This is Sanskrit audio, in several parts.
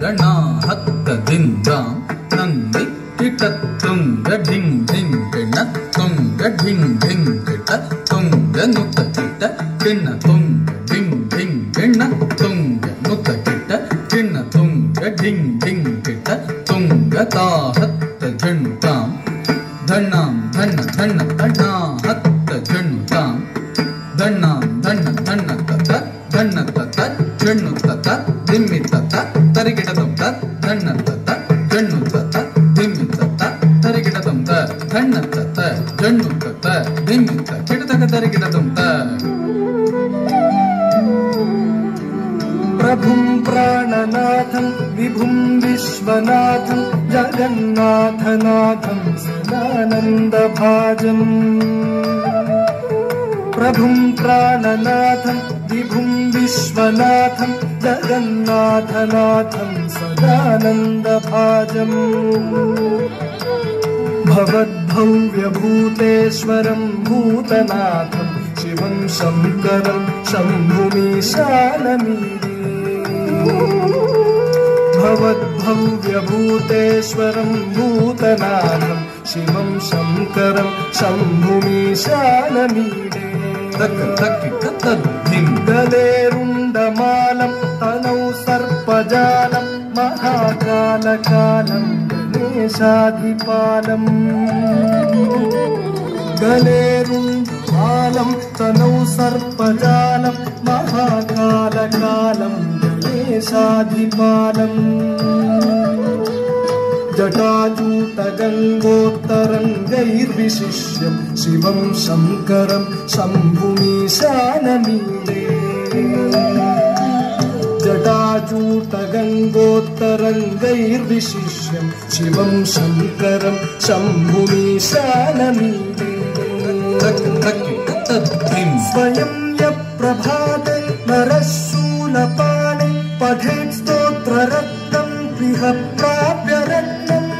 ದಣ ಹತ್ತ ದಿಂದಾಂ ನಂದಿ ಕಿಟ ತುಂಗ ಢಿಂಗ್ ಢಿಂಗ್ ಕಿಣ ತುಂಗ ಢಿಂಗ್ ಢಿಂಗ್ ಕಿಟ ತುಂಗ ನುತ ಕಿಟ ಕಿಣ ತುಂಗ ಢಿಂಗ್ ಢಿಂಗ್ ಕಿಣ ತುಂಗ ನುತ ಕಿಟ ಕಿಣ ತುಂಗ ಢಿಂಗ್ ಢಿಂಗ್ ಕಿಟ ತುಂಗ ತಾ ಹತ್ತ ಝಣ್ತಾಂ ಧಣ್ಣಾಂ ಧಣ್ಣ ಧಣ್ಣ ಧಣ್ಣ ಹತ್ತ ಝಣ್ತಾಂ ಧಣ್ಣಾಂ ಧಣ್ಣ ಧಣ್ಣ ತತ ಧಣ್ಣ ತತ ಝಣ್ಣು ತತ ದಿಮ್ಮಿ ತತ ತರಿಗಿಡದಂ ತತ್ ಧಣ್ಣ ತತ ಝಣ್ಣು ತತ ದಿಮ್ಮಿ ತತ ತರಿಗಿಡದಂ ತ ಧಣ್ಣ ತತ ಝಣ್ಣು ತತ ದಿಮ್ಮಿ ತ ಕಿಡತಕ ತರಿಗಿಡದಂ ತ प्रभुं प्राणनाथं विभुं विश्वनाथं जगन्नाथनाथं सदानन्दभाजम् प्रभुं प्राणनाथं विभुं विश्वनाथं जगन्नाथनाथं सदानन्दभाजम् भवद्भव्यभूतेश्वरं भूतनाथं शिवं शङ्करं शम्भुमीशानमीडे भवद्भव्यभूतेश्वरं भूतनाथं शिवं शङ्करं शम्भुमीशानमीडे गलेरुण्डमालं तनौ सर्पजालं महाकालकालं गणेशाधिपालम् गलेरुण्डमालं तनौ सर्पजालं महाकालकालं गणेशाधिपालम् जटाजूटगङ्गोत्तरङ्गैर्विशिष्यं शिवं शङ्करं शम्भुमीशानमीडे जटाजूटगङ्गोत्तरङ्गैर्विशिष्यं शिवं शङ्करं शम्भुमीशानमीडे स्वयं यः प्रभाते नरः शूलपाणे पठेत् स्तोत्ररत्नं गृह प्राप्य रत्नम्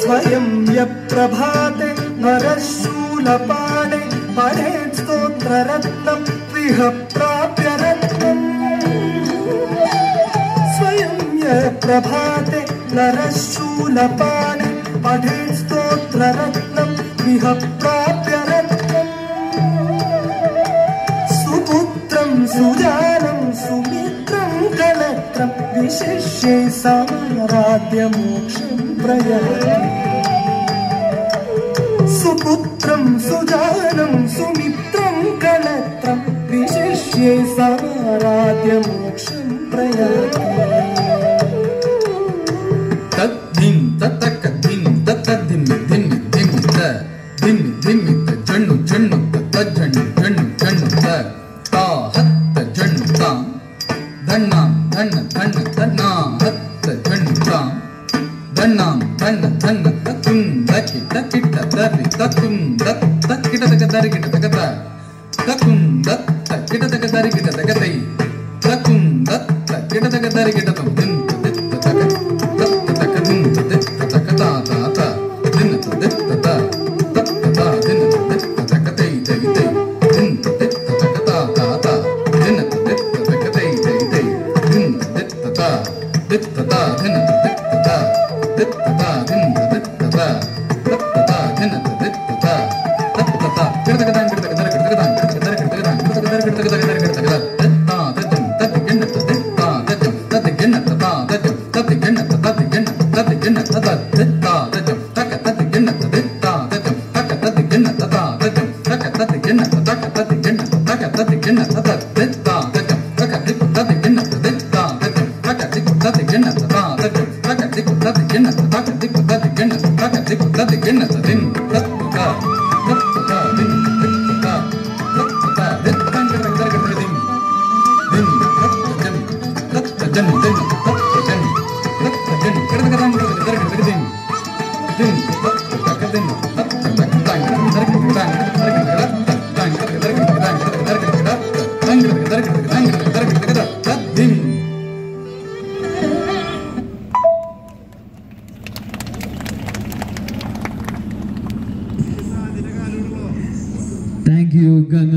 स्वयं यः प्रभाते नरः शूलपाणे पठेत् स्तोत्ररत्नं गृह प्राप्य रत्नम् स्वयं यः प्रभाते नरः शूलपाणे पठेत् स्तोत्ररत्नं गृह प्राप्य रत्नम् सुपुत्रं सुजानं सुमित्रं कलत्रं विशिष्ये समाराध्य मोक्षं प्रयाति सुपुत्रं सुजानं सुमित्रं कलत्रं विशिष्ये समाराध्य मोक्षं प्रयाति तद्धिं ततक धिं ततद्धिं धिं धिं त धिं धिं त झण्णु झण्णु त झण्णु झण्णु झण्णु त ता हत्त झण्तां धण्णां धण्ण धण्ण धण्णा हत्त झण्तां धण्णां धण्ण धण्ण ततुं दकि तकिट दरि ततुं दत्त किट तक दरि किट तक त ततुं दत्त किट तक दरि किट तक तै ततुं दत्त किट तक दरि किट तं धिं दित्त तक दत्त तक धिं दित्त तक ता ता ता धिं दित्त ता दत्त ता धिं दित्त तक तै तै तै धिं दित्त तक ता ता ता धिं दित्त तक तै तै तै धिं दित्त ता दित्त ता धिं दित्त ता दित्त ता धिं दित्त ता दत्त ता धिं दित्त ता दत्त ता किट तक दां किट तक दर किट तक दां किट तक दर किट तक दां किट तक दर किट तक दर किट तक दर ता दत्तं तत गिन्न तत ता दत्तं तत गिन्न तत दत्तं तत गिन्न तत गिन्न तत गिन्न तत ता दत्तं तक तत गिन्न तत ता दत्तं तक तत गिन्न तत दत्तं तक तत गिन्न तत तत गिन्न तत तत गिन्न तत ता दत्तं तक दिक तत गिन्न तत ता दत्तं तक दिक तत गिन्न तत दत्तं तक दिक तत गिन्न तत दिक तत गिन्न तत दिक तत गिन्न तत दिन तत का तत का दिन तत का तत का दिक तत कर कर दिन दिन तत जन दिन तत जन कर कर दिन दिन तत का दिन तत तक दां कर कर दां कर दिन Thank you, Ganga.